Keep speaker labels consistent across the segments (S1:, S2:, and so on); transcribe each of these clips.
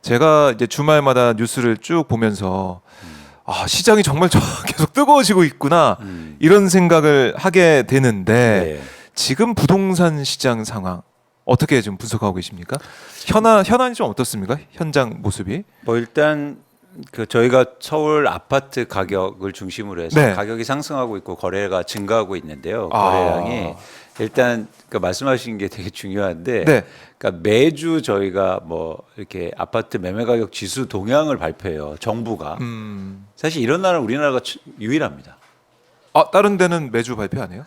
S1: 제가 이제 주말마다 뉴스를 쭉 보면서 아, 시장이 정말 계속 뜨거워지고 있구나 이런 생각을 하게 되는데
S2: 네.
S1: 지금 부동산 시장 상황 어떻게 좀 분석하고 계십니까? 현안이 좀 어떻습니까? 현장 모습이?
S2: 뭐 일단 그 저희가 서울 아파트 가격을 중심으로 해서
S1: 네.
S2: 가격이 상승하고 있고 거래가 증가하고 있는데요.
S1: 아.
S2: 거래량이 일단 그 말씀하신 게 되게 중요한데,
S1: 네.
S2: 그러니까 매주 저희가 뭐 이렇게 아파트 매매 가격 지수 동향을 발표해요. 정부가. 사실 이런 나라는 우리나라가 유일합니다.
S1: 아, 다른 데는 매주 발표 안 해요?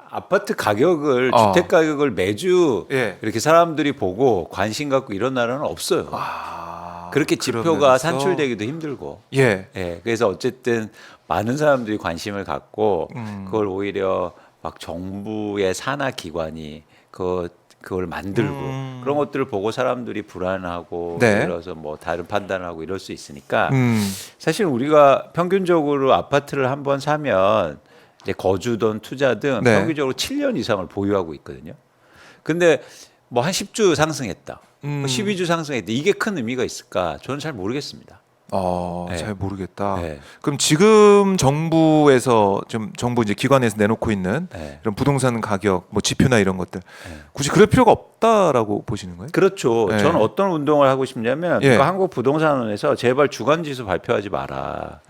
S2: 아파트 가격을
S1: 아.
S2: 주택 가격을 매주
S1: 예.
S2: 이렇게 사람들이 보고 관심 갖고 이런 나라는 없어요.
S1: 아,
S2: 그렇게 지표가
S1: 그러면서
S2: 산출되기도 힘들고.
S1: 예.
S2: 예, 그래서 어쨌든 많은 사람들이 관심을 갖고 그걸 오히려 막 정부의 산하 기관이 그걸 만들고 그런 것들을 보고 사람들이 불안하고
S1: 네.
S2: 예를 들어서 뭐 다른 판단하고 이럴 수 있으니까
S1: 음.
S2: 사실 우리가 평균적으로 아파트를 한 번 사면 이제 거주든 투자든
S1: 네.
S2: 평균적으로 7년 이상을 보유하고 있거든요. 근데 뭐 한 10주 상승했다. 뭐 12주 상승했다. 이게 큰 의미가 있을까? 저는 잘 모르겠습니다. 네.
S1: 잘 모르겠다.
S2: 네.
S1: 그럼 지금 정부에서 좀 정부 이제 기관에서 내놓고 있는
S2: 네.
S1: 이런 부동산 가격 뭐 지표나 이런 것들 굳이 그럴 필요가 없다라고 보시는 거예요?
S2: 그렇죠.
S1: 네.
S2: 저는 어떤 운동을 하고 싶냐면
S1: 예.
S2: 그 한국부동산원에서 제발 주간 지수 발표하지 마라.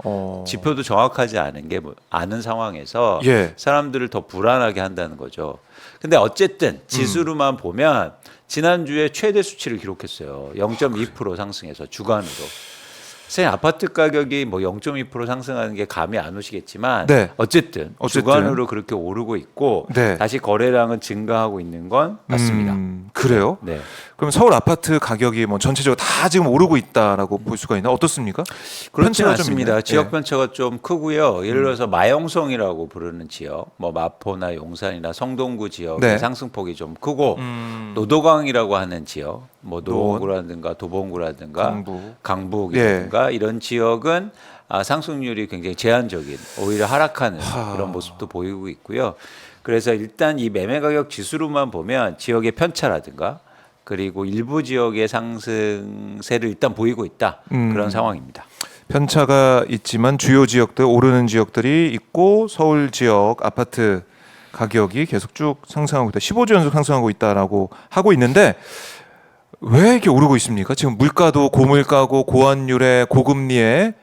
S2: 지표도 정확하지 않은 게 아는 상황에서
S1: 예.
S2: 사람들을 더 불안하게 한다는 거죠. 근데 어쨌든 지수로만 보면 지난주에 최대 수치를 기록했어요. 0.2% 상승해서 주간으로. 선생님 아파트 가격이 뭐 0.2% 상승하는 게 감이 안 오시겠지만
S1: 네.
S2: 어쨌든 주간으로 그렇게 오르고 있고
S1: 네.
S2: 다시 거래량은 증가하고 있는 건 맞습니다.
S1: 그래요?
S2: 네.
S1: 그럼 서울 아파트 가격이 뭐 전체적으로 다 지금 오르고 있다라고 볼 수가 있나? 어떻습니까?
S2: 그렇지
S1: 편차가 좀
S2: 않습니다.
S1: 있나요?
S2: 지역
S1: 예.
S2: 편차가 좀 크고요. 예를 들어서 마영성이라고 부르는 지역, 뭐 마포나 용산이나 성동구 지역의
S1: 네.
S2: 상승폭이 좀 크고 노도강이라고 하는 지역, 뭐
S1: 노원.
S2: 노원구라든가 도봉구라든가
S1: 강북.
S2: 강북이라든가 이런 지역은 상승률이 굉장히 제한적인, 오히려 하락하는
S1: 하.
S2: 그런 모습도 보이고 있고요. 그래서 일단 이 매매 가격 지수로만 보면 지역의 편차라든가 그리고 일부 지역의 상승세를 일단 보이고 있다. 그런 상황입니다.
S1: 편차가 있지만 주요 지역들 오르는 지역들이 있고 서울 지역 아파트 가격이 계속 쭉 상승하고 있다. 15주 연속 상승하고 있다라고 하고 있는데 왜 이렇게 오르고 있습니까? 지금 물가도 고물가고 고환율에 고금리에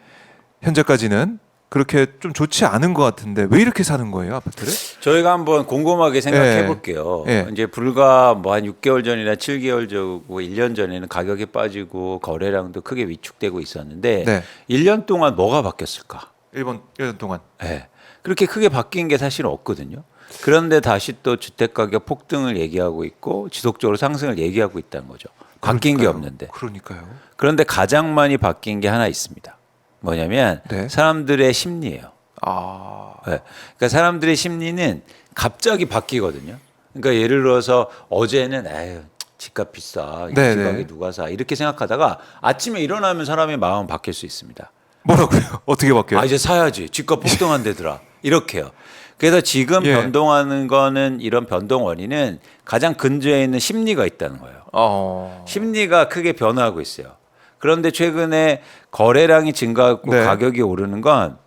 S1: 현재까지는 그렇게 좀 좋지 않은 것 같은데 왜 이렇게 사는 거예요, 아파트를?
S2: 저희가 한번 곰곰하게 생각해
S1: 예.
S2: 볼게요.
S1: 예.
S2: 이제 불과 뭐 한 6개월 전이나 7개월 전, 1년 전에는 가격이 빠지고 거래량도 크게 위축되고 있었는데
S1: 네.
S2: 1년 동안 뭐가 바뀌었을까?
S1: 1년 동안.
S2: 예. 그렇게 크게 바뀐 게 사실 없거든요. 그런데 다시 또 주택 가격 폭등을 얘기하고 있고 지속적으로 상승을 얘기하고 있다는 거죠. 바뀐 게 없는데.
S1: 그러니까요.
S2: 그런데 가장 많이 바뀐 게 하나 있습니다. 뭐냐면
S1: 네.
S2: 사람들의 심리예요.
S1: 아,
S2: 네. 그러니까 사람들의 심리는 갑자기 바뀌거든요. 그러니까 예를 들어서 어제는 에휴 집값 비싸, 이
S1: 네네.
S2: 집값에 누가 사 이렇게 생각하다가 아침에 일어나면 사람의 마음은 바뀔 수 있습니다.
S1: 뭐라고요? 어떻게 바뀌어요?
S2: 아 이제 사야지, 집값 폭등한대더라 이렇게요. 그래서 지금
S1: 예.
S2: 변동하는 거는 이런 변동 원인은 가장 근저에 있는 심리가 있다는 거예요. 심리가 크게 변화하고 있어요. 그런데 최근에 거래량이 증가하고
S1: 네.
S2: 가격이 오르는 건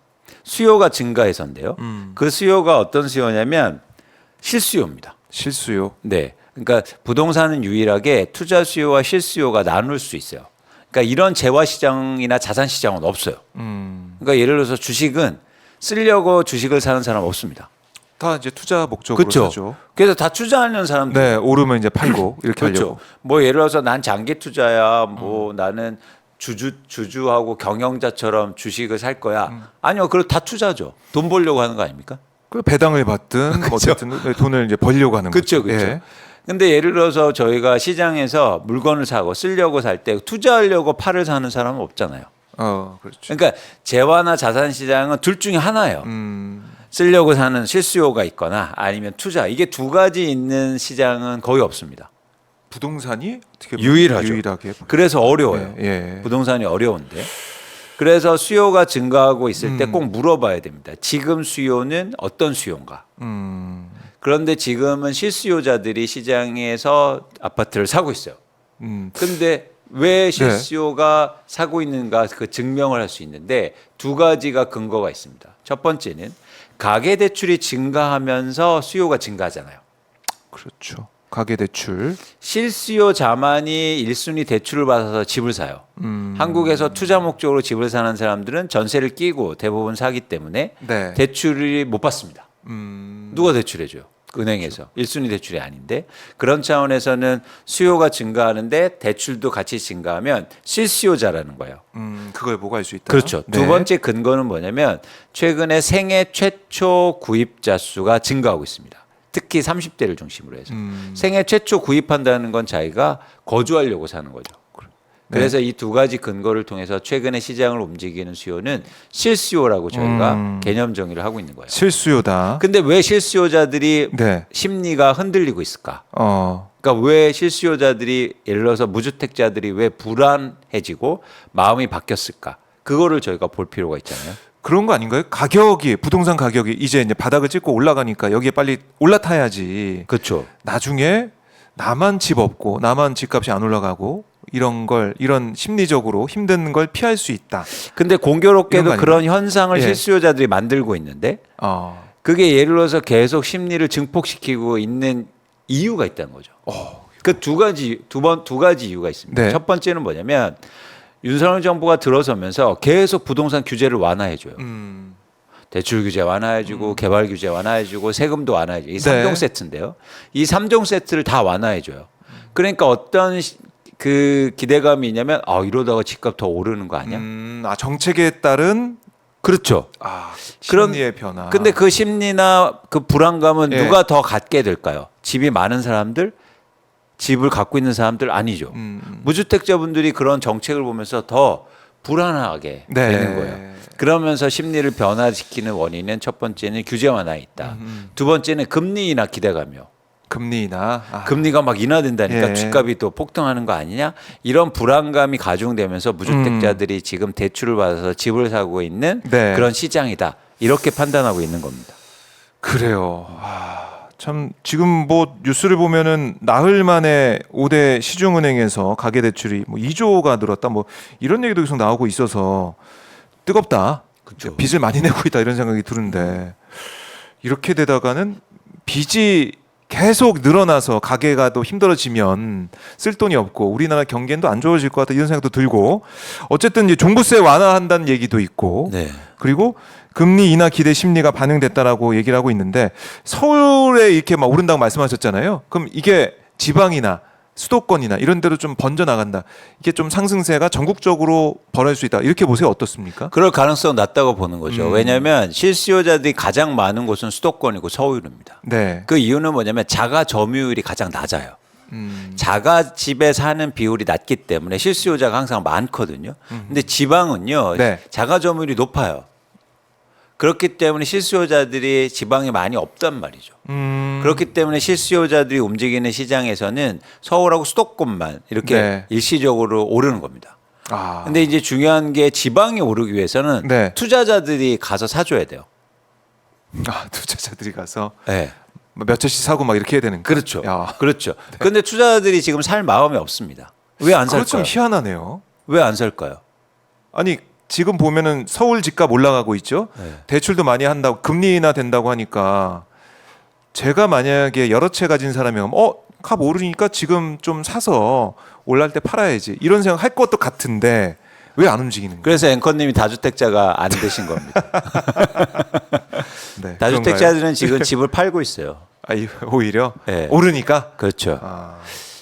S2: 수요가 증가해서인데요. 그 수요가 어떤 수요냐면 실수요입니다.
S1: 실수요.
S2: 네. 그러니까 부동산은 유일하게 투자 수요와 실수요가 나눌 수 있어요. 그러니까 이런 재화 시장이나 자산 시장은 없어요. 그러니까 예를 들어서 주식은 쓰려고 주식을 사는 사람 없습니다.
S1: 다 이제 투자 목적으로
S2: 그렇죠.
S1: 사죠.
S2: 그래서 다 투자하는 사람들.
S1: 네, 오르면 이제 팔고 이렇게
S2: 그렇죠.
S1: 하려고.
S2: 뭐 예를 들어서 난 장기 투자야. 뭐 나는 주주하고 경영자처럼 주식을 살 거야. 아니요, 그거 다 투자죠. 돈 벌려고 하는 거 아닙니까?
S1: 그 배당을 받든 어쨌든 돈을 이제 벌려고 하는
S2: 그렇죠,
S1: 거죠.
S2: 그렇죠.
S1: 예.
S2: 근데 예를 들어서 저희가 시장에서 물건을 사고 쓰려고 살 때 투자하려고 팔을 사는 사람은 없잖아요.
S1: 그렇죠.
S2: 그러니까 재화나 자산 시장은 둘 중에 하나예요.
S1: 음.
S2: 쓰려고 사는 실수요가 있거나 아니면 투자, 이게 두 가지 있는 시장은 거의 없습니다.
S1: 부동산이 어떻게 보면
S2: 유일하죠.
S1: 유일하게.
S2: 그래서 어려워요.
S1: 예.
S2: 부동산이 어려운데. 그래서 수요가 증가하고 있을 때 꼭 물어봐야 됩니다. 지금 수요는 어떤 수요인가? 그런데 지금은 실수요자들이 시장에서 아파트를 사고 있어요. 근데 왜 실수요가 사고 있는가 그 증명을 할 수 있는데 두 가지가 근거가 있습니다. 첫 번째는 가계 대출이 증가하면서 수요가 증가하잖아요.
S1: 그렇죠. 가계 대출.
S2: 실수요자만이 1순위 대출을 받아서 집을 사요. 한국에서 투자 목적으로 집을 사는 사람들은 전세를 끼고 대부분 사기 때문에
S1: 네.
S2: 대출을 못 받습니다. 누가 대출해줘요? 은행에서. 1순위 대출이 아닌데 그런 차원에서는 수요가 증가하는데 대출도 같이 증가하면 실수요자라는 거예요.
S1: 그거에 뭐가 할 수 있다.
S2: 그렇죠.
S1: 네.
S2: 두 번째 근거는 뭐냐면 최근에 생애 최초 구입자 수가 증가하고 있습니다. 특히 30대를 중심으로 해서 생애 최초 구입한다는 건 자기가 거주하려고 사는 거죠. 그래서 이 두 가지 근거를 통해서 최근에 시장을 움직이는 수요는 실수요라고 저희가 개념 정의를 하고 있는 거예요.
S1: 실수요다.
S2: 근데 왜 실수요자들이
S1: 네.
S2: 심리가 흔들리고 있을까? 그러니까 왜 실수요자들이 예를 들어서 무주택자들이 왜 불안해지고 마음이 바뀌었을까? 그거를 저희가 볼 필요가 있잖아요.
S1: 그런 거 아닌가요? 가격이 부동산 가격이 이제 바닥을 찍고 올라가니까 여기에 빨리 올라타야지.
S2: 그렇죠.
S1: 나중에 나만 집 없고 나만 집값이 안 올라가고 이런 심리적으로 힘든 걸 피할 수 있다.
S2: 근데
S1: 이런 거
S2: 공교롭게도
S1: 아닌가요?
S2: 그런 현상을
S1: 예.
S2: 실수요자들이 만들고 있는데 그게 예를 들어서 계속 심리를 증폭시키고 있는 이유가 있다는 거죠. 그 두 가지 이유가 있습니다.
S1: 네.
S2: 첫 번째는 뭐냐면 윤석열 정부가 들어서면서 계속 부동산 규제를 완화해줘요. 대출 규제 완화해주고 개발 규제 완화해주고 세금도 완화해줘요. 이 3종 세트인데요. 이 3종 세트를 다 완화해줘요. 그러니까 어떤 그 기대감이 있냐면 이러다가 집값 더 오르는 거 아니야?
S1: 정책에 따른
S2: 그렇죠.
S1: 심리의 변화.
S2: 근데 그 심리나 그 불안감은
S1: 예.
S2: 누가 더 갖게 될까요? 집이 많은 사람들, 집을 갖고 있는 사람들 아니죠. 무주택자분들이 그런 정책을 보면서 더 불안하게 되는 거예요. 그러면서 심리를 변화시키는 원인은 첫 번째는 규제 완화에 있다. 두 번째는 금리 인하 기대감이요.
S1: 금리 인하.
S2: 금리가 막 인하된다니까
S1: 예.
S2: 집값이 또 폭등하는 거 아니냐? 이런 불안감이 가중되면서 무주택자들이 지금 대출을 받아서 집을 사고 있는
S1: 네.
S2: 그런 시장이다. 이렇게 판단하고 있는 겁니다.
S1: 그래요. 참 지금 뭐 뉴스를 보면은 나흘 만에 5대 시중은행에서 가계대출이 2조가 늘었다 뭐 이런 얘기도 계속 나오고 있어서 뜨겁다.
S2: 그렇죠.
S1: 빚을 많이 내고 있다 이런 생각이 드는데 이렇게 되다가는 빚이 계속 늘어나서 가계가 또 힘들어지면 쓸 돈이 없고 우리나라 경제도 안 좋아질 것 같다 이런 생각도 들고 어쨌든 이제 종부세 완화한다는 얘기도 있고
S2: 네.
S1: 그리고 금리 인하 기대 심리가 반영됐다라고 얘기를 하고 있는데 서울에 이렇게 막 오른다고 말씀하셨잖아요. 그럼 이게 지방이나 수도권이나 이런 데로 좀 번져 나간다. 이게 좀 상승세가 전국적으로 벌어질 수 있다. 이렇게 보세요. 어떻습니까?
S2: 그럴 가능성 낮다고 보는 거죠. 왜냐하면 실수요자들이 가장 많은 곳은 수도권이고 서울입니다.
S1: 네.
S2: 그 이유는 뭐냐면 자가 점유율이 가장 낮아요. 자가 집에 사는 비율이 낮기 때문에 실수요자가 항상 많거든요. 근데 지방은요.
S1: 네.
S2: 자가 점유율이 높아요. 그렇기 때문에 실수요자들이 지방에 많이 없단 말이죠. 그렇기 때문에 실수요자들이 움직이는 시장에서는 서울하고 수도권만 이렇게
S1: 네.
S2: 일시적으로 오르는 겁니다.
S1: 아.
S2: 근데 이제 중요한 게 지방에 오르기 위해서는
S1: 네.
S2: 투자자들이 가서 사줘야 돼요.
S1: 투자자들이 가서
S2: 네.
S1: 몇 채씩 사고 막 이렇게 해야 되는 거.
S2: 그렇죠.
S1: 야.
S2: 그렇죠. 근데 투자자들이 지금 살 마음이 없습니다. 왜 안
S1: 그거 좀
S2: 살까요?
S1: 희한하네요.
S2: 왜 안 살까요?
S1: 아니 지금 보면은 서울 집값 올라가고 있죠.
S2: 네.
S1: 대출도 많이 한다고 금리 인하 된다고 하니까 제가 만약에 여러 채 가진 사람이면 값 오르니까 지금 좀 사서 올랄 때 팔아야지 이런 생각 할 것도 같은데 왜 안 움직이는 거예요?
S2: 그래서 앵커님이 다주택자가 안 되신 겁니다.
S1: 네,
S2: 다주택자들은 지금 집을 팔고 있어요.
S1: 오히려
S2: 네.
S1: 오르니까.
S2: 그렇죠.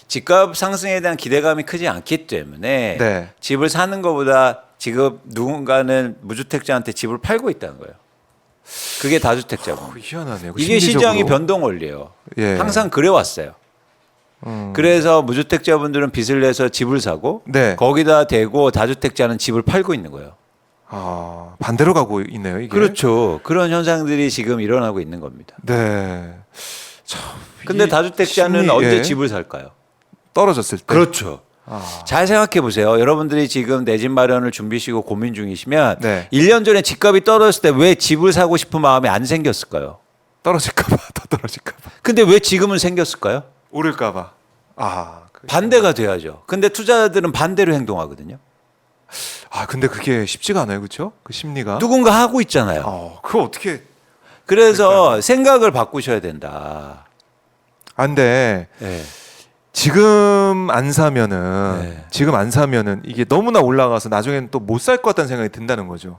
S2: 집값 상승에 대한 기대감이 크지 않기 때문에
S1: 네.
S2: 집을 사는 것보다 지금 누군가는 무주택자한테 집을 팔고 있다는 거예요. 그게 다주택자고.
S1: 희한하네요.
S2: 이게
S1: 심리적으로.
S2: 시장의 변동 원리예요.
S1: 예.
S2: 항상 그래왔어요. 그래서 무주택자분들은 빚을 내서 집을 사고
S1: 네.
S2: 거기다 대고 다주택자는 집을 팔고 있는 거예요.
S1: 반대로 가고 있네요. 이게.
S2: 그렇죠. 그런 현상들이 지금 일어나고 있는 겁니다.
S1: 네.
S2: 근데
S1: 이
S2: 다주택자는
S1: 심리,
S2: 언제
S1: 예.
S2: 집을 살까요?
S1: 떨어졌을 때.
S2: 그렇죠. 잘 생각해 보세요. 여러분들이 지금 내 집 마련을 준비시고 고민 중이시면
S1: 네.
S2: 1년 전에 집값이 떨어졌을 때 왜 집을 사고 싶은 마음이 안 생겼을까요?
S1: 떨어질까봐 더 떨어질까봐
S2: 근데 왜 지금은 생겼을까요?
S1: 오를까봐.
S2: 반대가 돼야죠. 근데 투자자들은 반대로 행동하거든요.
S1: 아 근데 그게 쉽지가 않아요, 그렇죠? 그 심리가.
S2: 누군가 하고 있잖아요.
S1: 그걸 어떻게?
S2: 그래서 생각을 바꾸셔야 된다.
S1: 안돼.
S2: 네.
S1: 지금 안 사면은
S2: 네.
S1: 이게 너무나 올라가서 나중에는 또 못 살 것 같다는 생각이 든다는 거죠.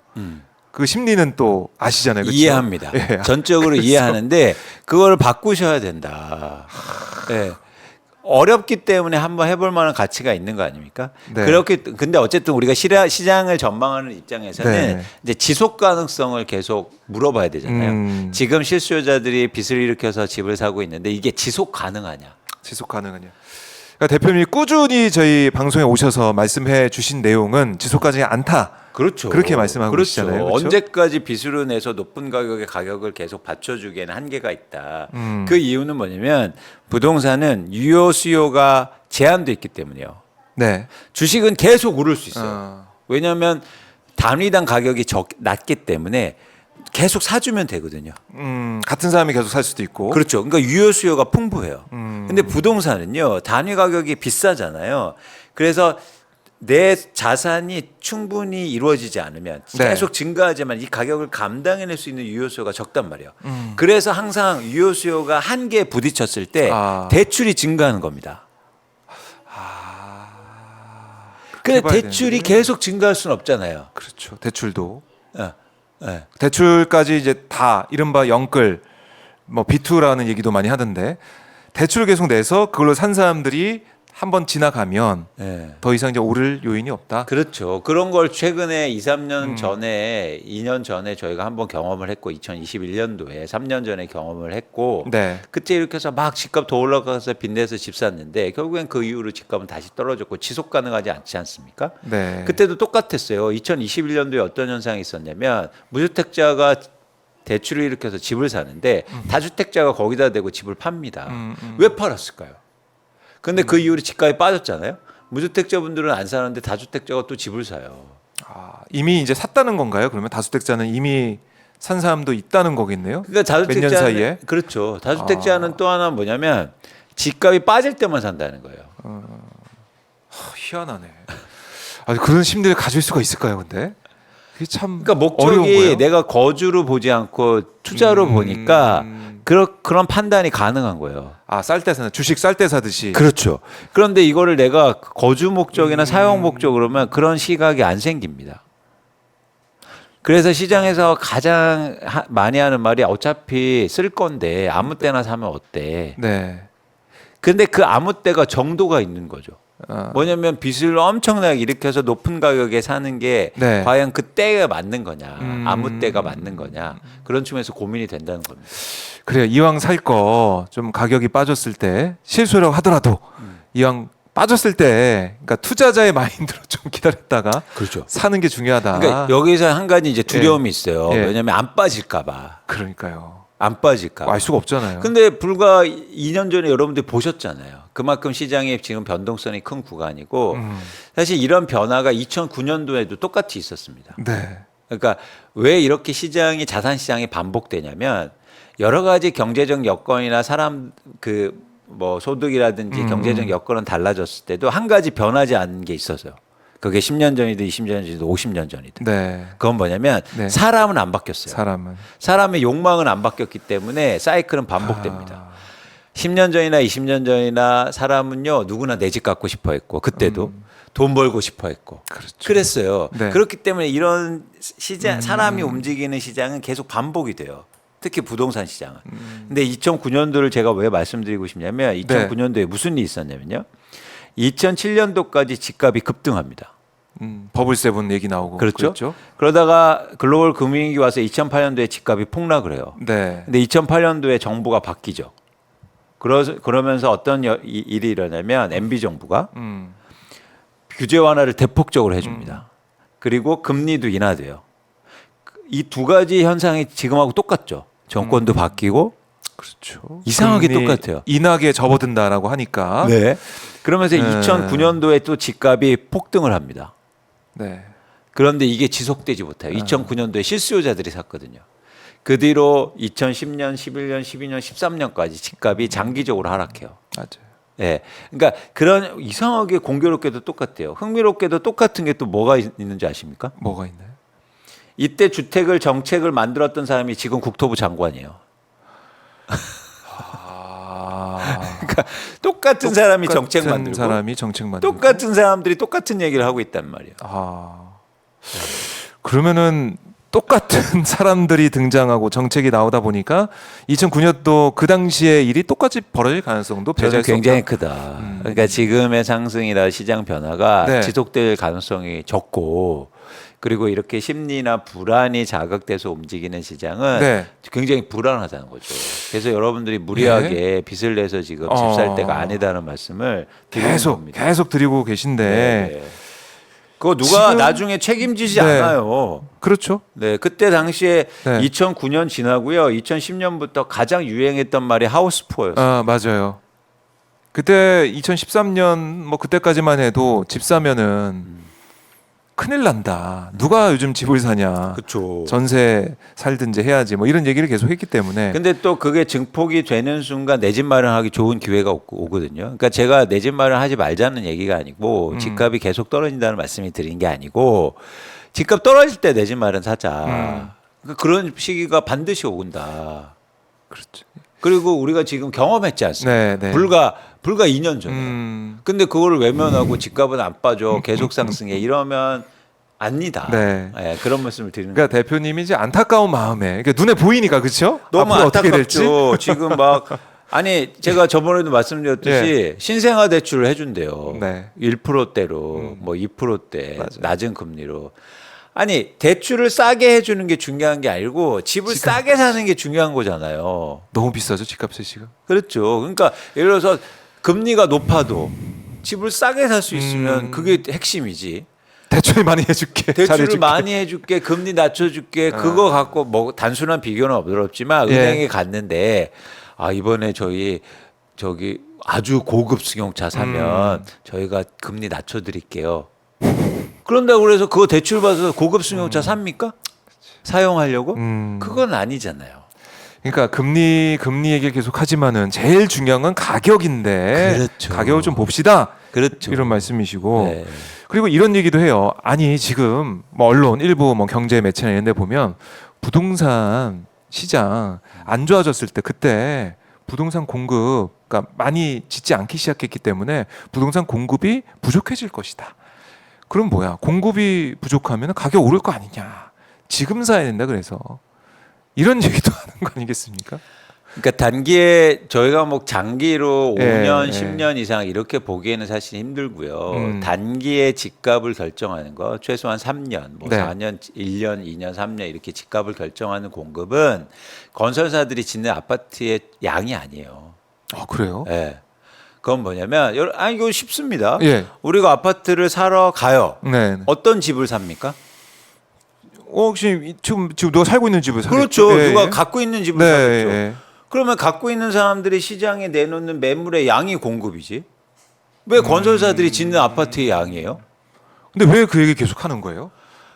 S1: 그 심리는 또 아시잖아요, 그렇죠?
S2: 이해합니다.
S1: 예.
S2: 전적으로
S1: 그래서-
S2: 이해하는데 그걸 바꾸셔야 된다. 네. 어렵기 때문에 한번 해볼 만한 가치가 있는 거 아닙니까?
S1: 네.
S2: 그렇게 근데 어쨌든 우리가 시장을 전망하는 입장에서는
S1: 네.
S2: 이제 지속 가능성을 계속 물어봐야 되잖아요. 지금 실수요자들이 빚을 일으켜서 집을 사고 있는데 이게 지속 가능하냐?
S1: 지속 가능하냐? 그러니까 대표님이 꾸준히 저희 방송에 오셔서 말씀해 주신 내용은 지속 가능하지 않다.
S2: 그렇죠.
S1: 그렇게 말씀하고
S2: 그렇죠.
S1: 계시잖아요. 그렇죠?
S2: 언제까지 빚으로 내서 높은 가격의 가격을 계속 받쳐주기에는 한계가 있다. 그 이유는 뭐냐면 부동산은 유효 수요가 제한돼 있기 때문이에요.
S1: 네.
S2: 주식은 계속 오를 수 있어요.
S1: 어.
S2: 왜냐하면 단위당 가격이 낮기 때문에 계속 사주면 되거든요.
S1: 같은 사람이 계속 살 수도 있고.
S2: 그렇죠. 그러니까 유효 수요가 풍부해요. 근데 부동산은요, 단위 가격이 비싸잖아요. 그래서 내 자산이 충분히 이루어지지 않으면
S1: 네.
S2: 계속 증가하지만 이 가격을 감당해낼 수 있는 유효 수요가 적단 말이에요. 그래서 항상 유효 수요가 한계에 부딪혔을 때 대출이 증가하는 겁니다. 근데
S1: 그렇게 봐야
S2: 대출이
S1: 되는데.
S2: 계속 증가할 수는 없잖아요.
S1: 그렇죠. 대출도.
S2: 네.
S1: 대출까지 이제 다 이른바 영끌 뭐 B2라는 얘기도 많이 하던데 대출을 계속 내서 그걸로 산 사람들이 한번 지나가면
S2: 네.
S1: 더 이상 이제 오를 요인이 없다.
S2: 그렇죠. 그런 걸 최근에 2, 3년 전에 2년 전에 저희가 한번 경험을 했고 2021년도에 3년 전에 경험을 했고
S1: 네.
S2: 그때 이렇게 해서 막 집값 더 올라가서 빚내서 집 샀는데 결국엔 그 이후로 집값은 다시 떨어졌고 지속 가능하지 않지 않습니까?
S1: 네.
S2: 그때도 똑같았어요. 2021년도에 어떤 현상이 있었냐면 무주택자가 대출을 일으켜서 집을 사는데 다주택자가 거기다 대고 집을 팝니다. 왜 팔았을까요? 근데 그 이후로 집값이 빠졌잖아요. 무주택자분들은 안 사는데 다주택자가 또 집을 사요.
S1: 이미 이제 샀다는 건가요? 그러면 다주택자는 이미 산 사람도 있다는 거겠네요.
S2: 그러니까
S1: 몇 년
S2: 다주택자는
S1: 사이에.
S2: 그렇죠. 다주택자는 또 하나 뭐냐면 집값이 빠질 때만 산다는 거예요.
S1: 희한하네. 그런 심리를 가질 수가 있을까요, 근데? 그게 참
S2: 그러니까
S1: 어려운
S2: 목적이
S1: 거예요.
S2: 내가 거주로 보지 않고 투자로 보니까 그런 판단이 가능한 거예요.
S1: 쌀 때 사는 주식 쌀 때 사듯이.
S2: 그렇죠. 그런데 이거를 내가 거주 목적이나 사용 목적 그러면 그런 시각이 안 생깁니다. 그래서 시장에서 가장 많이 하는 말이 어차피 쓸 건데 아무 때나 사면 어때?
S1: 네.
S2: 근데 그 아무 때가 정도가 있는 거죠. 뭐냐면 빚을 엄청나게 일으켜서 높은 가격에 사는 게
S1: 네.
S2: 과연 그 때가 맞는 거냐, 아무 때가 맞는 거냐 그런 측면에서 고민이 된다는 겁니다.
S1: 그래요. 이왕 살 거 좀 가격이 빠졌을 때 실수라고 하더라도 이왕 빠졌을 때 그러니까 투자자의 마인드로 좀 기다렸다가
S2: 그렇죠.
S1: 사는 게 중요하다.
S2: 그러니까 여기서 한 가지 이제 두려움이 있어요.
S1: 예.
S2: 왜냐하면 안 빠질까봐.
S1: 그러니까요.
S2: 안 빠질까.
S1: 알 수가 없잖아요.
S2: 근데 불과 2년 전에 여러분들이 보셨잖아요. 그만큼 시장이 지금 변동성이 큰 구간이고 사실 이런 변화가 2009년도에도 똑같이 있었습니다.
S1: 네.
S2: 그러니까 왜 이렇게 시장이 자산 시장이 반복되냐면 여러 가지 경제적 여건이나 사람 그 뭐 소득이라든지 경제적 여건은 달라졌을 때도 한 가지 변하지 않는 게 있어서요. 그게 10년 전이든 20년 전이든 50년 전이든.
S1: 네.
S2: 그건 뭐냐면
S1: 네.
S2: 사람은 안 바뀌었어요.
S1: 사람은
S2: 사람의 욕망은 안 바뀌었기 때문에 사이클은 반복됩니다. 10년 전이나 20년 전이나 사람은요 누구나 내 집 갖고 싶어 했고 그때도 돈 벌고 싶어 했고
S1: 그렇죠.
S2: 그랬어요.
S1: 네.
S2: 그렇기 때문에 이런 시장 사람이 움직이는 시장은 계속 반복이 돼요. 특히 부동산 시장은. 근데 2009년도를 제가 왜 말씀드리고 싶냐면 2009년도에 무슨 일이 있었냐면요. 2007년도까지 집값이 급등합니다.
S1: 버블세븐 얘기 나오고
S2: 그렇죠?
S1: 그랬죠?
S2: 그러다가 글로벌 금융위기 와서 2008년도에 집값이 폭락을 해요.
S1: 네.
S2: 근데 2008년도에 정부가 바뀌죠. 그러면서 어떤 일이 일어나면 MB 정부가 규제 완화를 대폭적으로 해줍니다. 그리고 금리도 인하돼요. 이 두 가지 현상이 지금하고 똑같죠. 정권도 바뀌고
S1: 그렇죠.
S2: 이상하게
S1: 금리
S2: 똑같아요.
S1: 인하게 접어든다라고 하니까.
S2: 네. 그러면서
S1: 네.
S2: 2009년도에 또 집값이 폭등을 합니다.
S1: 네.
S2: 그런데 이게 지속되지 못해요. 2009년도에 실수요자들이 샀거든요. 그 뒤로 2010년, 11년, 12년, 13년까지 집값이 장기적으로 하락해요.
S1: 맞아요.
S2: 예. 그러니까 그런 이상하게 공교롭게도 똑같대요. 흥미롭게도 똑같은 게 또 뭐가 있는지 아십니까?
S1: 뭐가 있나요?
S2: 이때 주택을 정책을 만들었던 사람이 지금 국토부 장관이에요. 그러니까 똑같은 사람이 정책 만들고
S1: 사람이 정책 만들고
S2: 똑같은 사람들이 똑같은 얘기를 하고 있단 말이에요.
S1: 그러면은 똑같은 사람들이 등장하고 정책이 나오다 보니까 2009년도 그 당시에 일이 똑같이 벌어질 가능성도
S2: 저는
S1: 배제할 수
S2: 굉장히
S1: 없다.
S2: 크다. 그러니까 지금의 상승이나 시장 변화가
S1: 네.
S2: 지속될 가능성이 적고 그리고 이렇게 심리나 불안이 자극돼서 움직이는 시장은
S1: 네.
S2: 굉장히 불안하다는 거죠. 그래서 여러분들이 무리하게 빚을 내서 지금 집 살 때가 아니다는 말씀을 드리는 겁니다.
S1: 계속 드리고 계신데
S2: 네. 그거 누가
S1: 지금-
S2: 나중에 책임지지
S1: 네.
S2: 않아요.
S1: 그렇죠.
S2: 네, 그때 당시에
S1: 네.
S2: 2009년 지나고요. 2010년부터 가장 유행했던 말이 하우스푸어였어요.
S1: 맞아요. 그때 2013년 뭐 그때까지만 해도 집 사면은 큰일 난다. 누가 요즘 집을 사냐.
S2: 그렇죠.
S1: 전세 살든지 해야지. 뭐 이런 얘기를 계속 했기 때문에.
S2: 근데 또 그게 증폭이 되는 순간 내 집 마련하기 좋은 기회가 오거든요. 그러니까 제가 내 집 마련하지 말자는 얘기가 아니고 집값이 계속 떨어진다는 말씀이 드린 게 아니고 집값 떨어질 때 내 집 마련 사자. 그러니까 그런 시기가 반드시 온다.
S1: 그렇죠.
S2: 그리고 우리가 지금 경험했지 않습니까?
S1: 네, 네.
S2: 불과 2년 전에. 근데 그거를 외면하고 집값은 안 빠져 계속 상승해 이러면 압니다.
S1: 네.
S2: 예, 그런 말씀을 드리는
S1: 그러니까 대표님이 이제 안타까운 마음에 그러니까 눈에 보이니까 그렇죠?
S2: 너무
S1: 앞으로 어떻게 될지.
S2: 안타깝죠. 지금 막 아니 제가 저번에도 말씀드렸듯이
S1: 예.
S2: 신생아 대출을 해준대요.
S1: 네.
S2: 1%대로 뭐 2%대
S1: 맞아요.
S2: 낮은 금리로. 아니 대출을 싸게 해주는 게 중요한 게 아니고 집을 싸게 사는 게 중요한 거잖아요.
S1: 너무 비싸죠 집값이 지금.
S2: 그렇죠. 그러니까 예를 들어서 금리가 높아도 집을 싸게 살 수 있으면 그게 핵심이지.
S1: 대출 많이 해줄게.
S2: 대출을
S1: 잘해줄게.
S2: 많이 해줄게, 금리 낮춰줄게, 그거 갖고 뭐 단순한 비교는 어렵지만
S1: 예.
S2: 은행에 갔는데 아 이번에 저기 아주 고급 승용차 사면 저희가 금리 낮춰드릴게요. 그런다고 그래서 그거 대출 받아서 고급 승용차 삽니까? 사용하려고? 그건 아니잖아요.
S1: 그러니까 금리 얘기를 계속 하지만은 제일 중요한 건 가격인데
S2: 그렇죠.
S1: 가격을 좀 봅시다.
S2: 그렇죠.
S1: 이런 말씀이시고
S2: 네.
S1: 그리고 이런 얘기도 해요. 아니 지금 뭐 언론 일부 뭐 경제 매체나 이런 데 보면 부동산 시장 안 좋아졌을 때 그때 부동산 공급 그러니까 많이 짓지 않기 시작했기 때문에 부동산 공급이 부족해질 것이다. 그럼 뭐야? 공급이 부족하면 가격 오를 거 아니냐? 지금 사야 된다 그래서 이런 얘기도 하는 거 아니겠습니까?
S2: 그러니까 단기에 저희가 뭐 장기로
S1: 예,
S2: 5년,
S1: 예.
S2: 10년 이상 이렇게 보기에는 사실 힘들고요.
S1: 음.
S2: 단기에 집값을 결정하는 거 최소한 3년, 뭐
S1: 네.
S2: 4년, 1년, 2년, 3년 이렇게 집값을 결정하는 공급은 건설사들이 짓는 아파트의 양이 아니에요.
S1: 그래요?
S2: 예. 그건 뭐냐면 이거 쉽습니다.
S1: 예.
S2: 우리가 아파트를 사러 가요.
S1: 네.
S2: 어떤 집을 삽니까?
S1: 혹시 지금 누가 살고 있는 집을 사겠죠?
S2: 그렇죠.
S1: 예,
S2: 누가
S1: 예.
S2: 갖고 있는 집을
S1: 네,
S2: 사겠죠.
S1: 예.
S2: 그러면 갖고 있는 사람들이 시장에 내놓는 매물의 양이 공급이지. 왜 건설사들이 짓는 아파트의 양이에요?
S1: 근데 왜 그 얘기 계속 하는 거예요?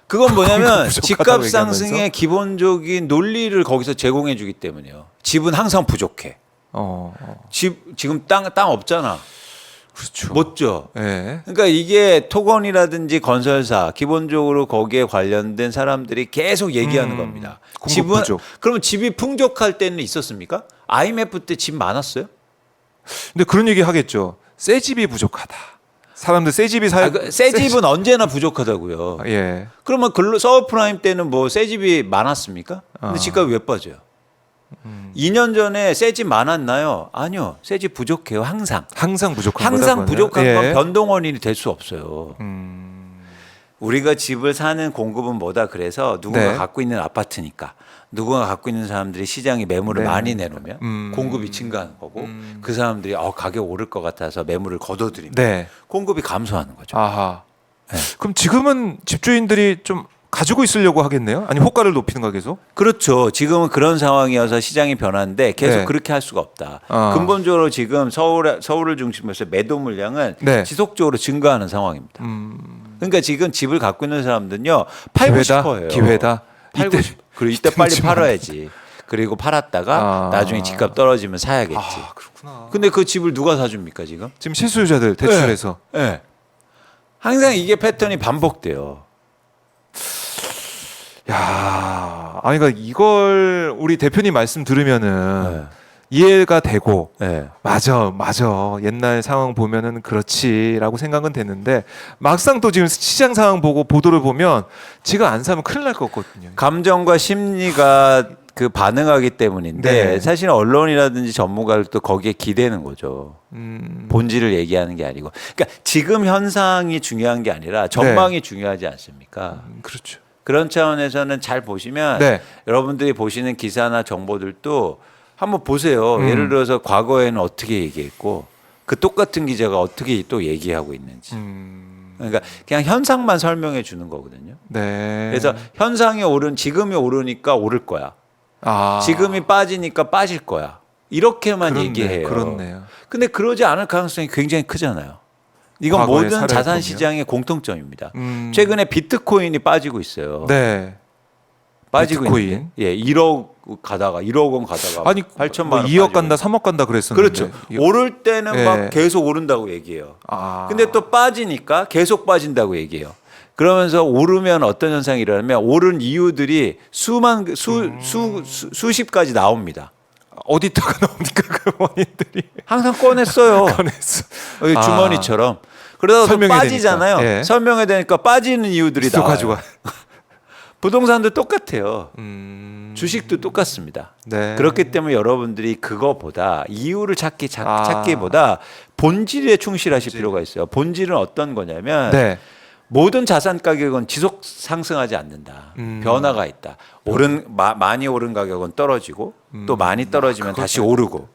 S2: 그건 뭐냐면
S1: 부족하다고
S2: 집값
S1: 얘기하면서?
S2: 상승의 기본적인 논리를 거기서 제공해 주기 때문이에요. 집은 항상 부족해. 지금 땅 없잖아.
S1: 그렇죠.
S2: 못죠.
S1: 예.
S2: 그러니까 이게 토건이라든지 건설사 기본적으로 거기에 관련된 사람들이 계속 얘기하는 겁니다.
S1: 공급
S2: 집은
S1: 부족.
S2: 그러면 집이 풍족할 때는 있었습니까? IMF 때 집 많았어요?
S1: 근데 그런 얘기 하겠죠. 새 집이 부족하다. 사람들 새 집이
S2: 새 집은 언제나 부족하다고요.
S1: 예.
S2: 그러면 서브프라임 때는 뭐 새 집이 많았습니까? 근데 집값이 왜 빠져요? 2년 전에 새 집 많았나요? 아니요. 새 집 부족해요. 항상.
S1: 항상 부족한
S2: 항상
S1: 거다,
S2: 부족한
S1: 그거는.
S2: 건
S1: 예.
S2: 변동 원인이 될 수 없어요. 우리가 집을 사는 공급은 뭐다 그래서 누군가
S1: 네.
S2: 갖고 있는 아파트니까 누군가 갖고 있는 사람들이 시장에 매물을
S1: 네.
S2: 많이 내놓으면 공급이 증가하는 거고 그 사람들이 가격 오를 것 같아서 매물을 걷어들이면
S1: 네.
S2: 공급이 감소하는 거죠.
S1: 아하.
S2: 네.
S1: 그럼 지금은 집주인들이 좀 가지고 있으려고 하겠네요? 아니 호가를 높이는 거 계속?
S2: 그렇죠. 지금은 그런 상황이어서 시장이 변하는데 계속
S1: 네.
S2: 그렇게 할 수가 없다.
S1: 아.
S2: 근본적으로 지금 서울을 중심으로 해서 매도 물량은
S1: 네.
S2: 지속적으로 증가하는 상황입니다. 그러니까 지금 집을 갖고 있는 사람들은요 팔고
S1: 기회다.
S2: 싶어요.
S1: 기회다.
S2: 팔고
S1: 이때-
S2: 싶. 그리고 이때 빨리
S1: 이때는
S2: 팔아야지. 그리고 팔았다가 나중에 집값 떨어지면 사야겠지.
S1: 아, 그렇구나.
S2: 근데 그 집을 누가 사줍니까 지금?
S1: 지금 실수요자들 대출해서.
S2: 네. 항상 이게 패턴이 반복돼요.
S1: 야, 아니 그러니까 이걸 우리 대표님 말씀 들으면은
S2: 네.
S1: 이해가 되고
S2: 네.
S1: 맞아 옛날 상황 보면은 그렇지라고 생각은 되는데 막상 또 지금 시장 상황 보고 보도를 보면 지가 안 사면 큰일 날 것 같거든요.
S2: 감정과 심리가 그 반응하기 때문인데
S1: 네.
S2: 사실 언론이라든지 전문가들도 거기에 기대는 거죠. 본질을 얘기하는 게 아니고. 그러니까 지금 현상이 중요한 게 아니라 전망이 중요하지 않습니까?
S1: 그렇죠.
S2: 그런 차원에서는 잘 보시면
S1: 네.
S2: 여러분들이 보시는 기사나 정보들도 한번 보세요. 예를 들어서 과거에는 어떻게 얘기했고 그 똑같은 기자가 어떻게 또 얘기하고 있는지. 그러니까 그냥 현상만 설명해 주는 거거든요.
S1: 네.
S2: 그래서 현상이 지금이 오르니까 오를 거야. 지금이 빠지니까 빠질 거야. 이렇게만
S1: 그렇네,
S2: 얘기해요.
S1: 그렇네요.
S2: 근데 그러지 않을 가능성이 굉장히 크잖아요. 이건
S1: 과거의
S2: 모든
S1: 사례를
S2: 자산
S1: 보면.
S2: 시장의 공통점입니다. 최근에 비트코인이 빠지고 있어요.
S1: 네.
S2: 빠지고
S1: 비트코인.
S2: 있는데. 예, 1억 원 가다가
S1: 아니
S2: 8천만
S1: 뭐
S2: 원
S1: 2억
S2: 빠지고
S1: 간다, 3억 간다 그랬었는데.
S2: 그렇죠. 오를 때는
S1: 예.
S2: 막 계속 오른다고 얘기해요.
S1: 아.
S2: 근데 또 빠지니까 계속 빠진다고 얘기해요. 그러면서 오르면 어떤 현상이 일어나면 오른 이유들이 수십 가지 나옵니다.
S1: 어디다가 나옵니까 그 원인들이?
S2: 항상 꺼냈어요.
S1: 꺼냈어.
S2: 여기 주머니처럼. 그러다가 또
S1: 설명해야
S2: 빠지잖아요.
S1: 되니까. 예.
S2: 설명해야 되니까 빠지는 이유들이
S1: 또
S2: 나와요.
S1: 가져가.
S2: 부동산도 똑같아요. 주식도 똑같습니다.
S1: 네.
S2: 그렇기 때문에 여러분들이 그거보다 이유를 찾기보다 본질에 충실하실 필요가 있어요. 본질은 어떤 거냐면
S1: 네.
S2: 모든 자산 가격은 지속 상승하지 않는다. 변화가 있다. 많이 오른 가격은 떨어지고 또 많이 떨어지면 다시 오르고.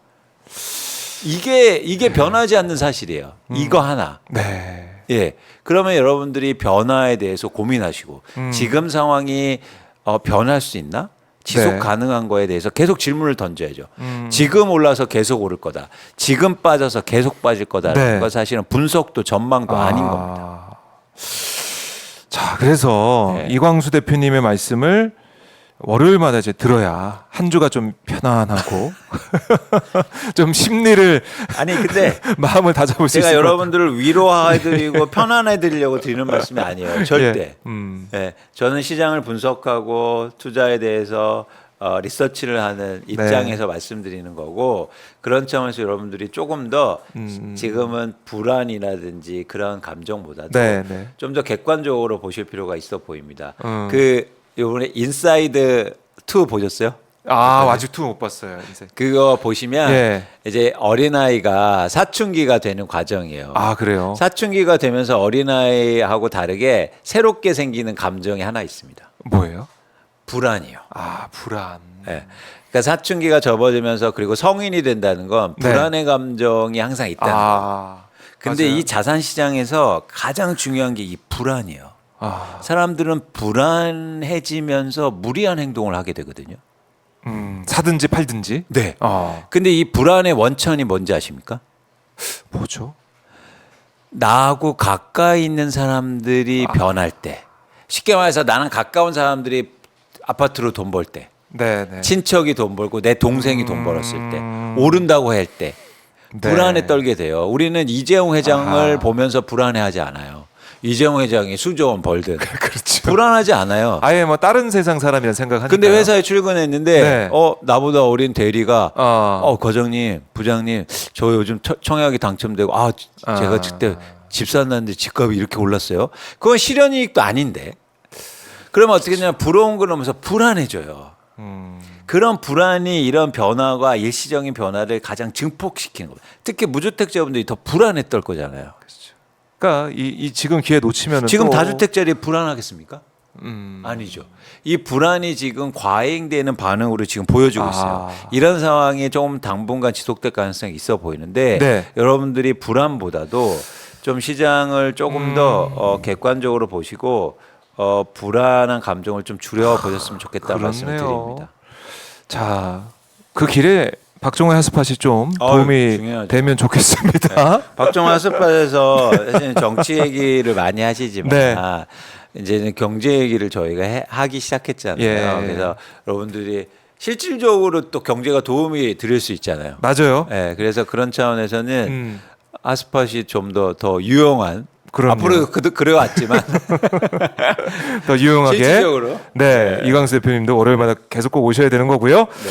S2: 이게 변하지 않는 사실이에요. 이거 하나.
S1: 네.
S2: 예. 그러면 여러분들이 변화에 대해서 고민하시고 지금 상황이 변할 수 있나? 지속
S1: 네.
S2: 가능한 거에 대해서 계속 질문을 던져야죠. 지금 올라서 계속 오를 거다. 지금 빠져서 계속 빠질 거다라는
S1: 네.
S2: 건 사실은 분석도 전망도 아닌 겁니다.
S1: 자, 그래서
S2: 네.
S1: 이광수 대표님의 말씀을 월요일마다 이제 들어야 한 주가 좀 편안하고 좀 심리를
S2: 아니 근데
S1: 마음을 다잡을 수
S2: 제가
S1: 있을 것
S2: 여러분들을 위로해드리고 편안해드리려고 드리는 말씀이 아니에요. 절대. 예, 저는 시장을 분석하고 투자에 대해서 리서치를 하는 입장에서 말씀드리는 거고 그런 차원에서 여러분들이 조금 더 지금은 불안이라든지 그런 감정보다도
S1: 네, 네.
S2: 좀 더 객관적으로 보실 필요가 있어 보입니다. 그 이번에 인사이드 2 보셨어요?
S1: 아직 투 못 봤어요. 이제.
S2: 그거 보시면
S1: 예.
S2: 이제 어린아이가 사춘기가 되는 과정이에요.
S1: 아, 그래요?
S2: 사춘기가 되면서 어린아이하고 다르게 새롭게 생기는 감정이 하나 있습니다.
S1: 뭐예요?
S2: 불안이요.
S1: 아, 불안.
S2: 예. 그러니까 사춘기가 접어들면서 그리고 성인이 된다는 건
S1: 네.
S2: 불안의 감정이 항상 있다는 거예요. 근데
S1: 맞아요.
S2: 이 자산 시장에서 가장 중요한 게 이 불안이에요.
S1: 아,
S2: 사람들은 불안해지면서 무리한 행동을 하게 되거든요.
S1: 사든지 팔든지.
S2: 네.
S1: 아,
S2: 근데 이 불안의 원천이 뭔지 아십니까?
S1: 뭐죠?
S2: 나하고 가까이 있는 사람들이 변할 때, 쉽게 말해서 나는 가까운 사람들이 아파트로 돈 벌 때,
S1: 네, 네.
S2: 친척이 돈 벌고 내 동생이 돈 벌었을 때, 오른다고 할 때
S1: 네.
S2: 불안에 떨게 돼요. 우리는 이재용 회장을 보면서 불안해하지 않아요. 이재용 회장이 수조 원 벌든
S1: 그렇죠.
S2: 불안하지 않아요.
S1: 아예 뭐 다른 세상 사람이라 생각하니까.
S2: 근데 회사에 출근했는데
S1: 네.
S2: 나보다 어린 대리가
S1: 어.
S2: 과장님, 부장님, 저 요즘 청약이 당첨되고 제가 그때 집 샀는데 집값이 이렇게 올랐어요. 그건 실현이익도 아닌데. 그러면 어떻게 되냐면 부러운 그러면서 불안해져요. 그런 불안이 이런 변화가 일시적인 변화를 가장 증폭시키는 거예요. 특히 무주택자분들이 더 불안에 떨 거잖아요.
S1: 그러니까 이 지금 기회 놓치면은
S2: 지금
S1: 또
S2: 다주택자리 불안하겠습니까? 아니죠. 이 불안이 지금 과잉되는 반응으로 지금 보여주고 있어요. 이런 상황이 조금 당분간 지속될 가능성이 있어 보이는데
S1: 네.
S2: 여러분들이 불안보다도 좀 시장을 조금 더 객관적으로 보시고 불안한 감정을 좀 줄여 보셨으면 좋겠다는 말씀을 드립니다.
S1: 자, 그 길에 박종호 하스팟이 좀 도움이
S2: 중요하죠.
S1: 되면 좋겠습니다.
S2: 박정환 핫스팟에서 사실 정치 얘기를 많이 하시지만
S1: 네.
S2: 이제는 경제 얘기를 저희가 하기 시작했잖아요.
S1: 예.
S2: 그래서 여러분들이 실질적으로 또 경제가 도움이 드릴 수 있잖아요.
S1: 맞아요.
S2: 예, 그래서 그런 차원에서는
S1: 음,
S2: 핫스팟이 좀 더 유용한
S1: 그럼요.
S2: 앞으로 그래왔지만
S1: 더 유용하게.
S2: 실질적으로
S1: 네, 이광수 대표님도 월요일마다 계속 꼭 오셔야 되는 거고요.
S2: 네.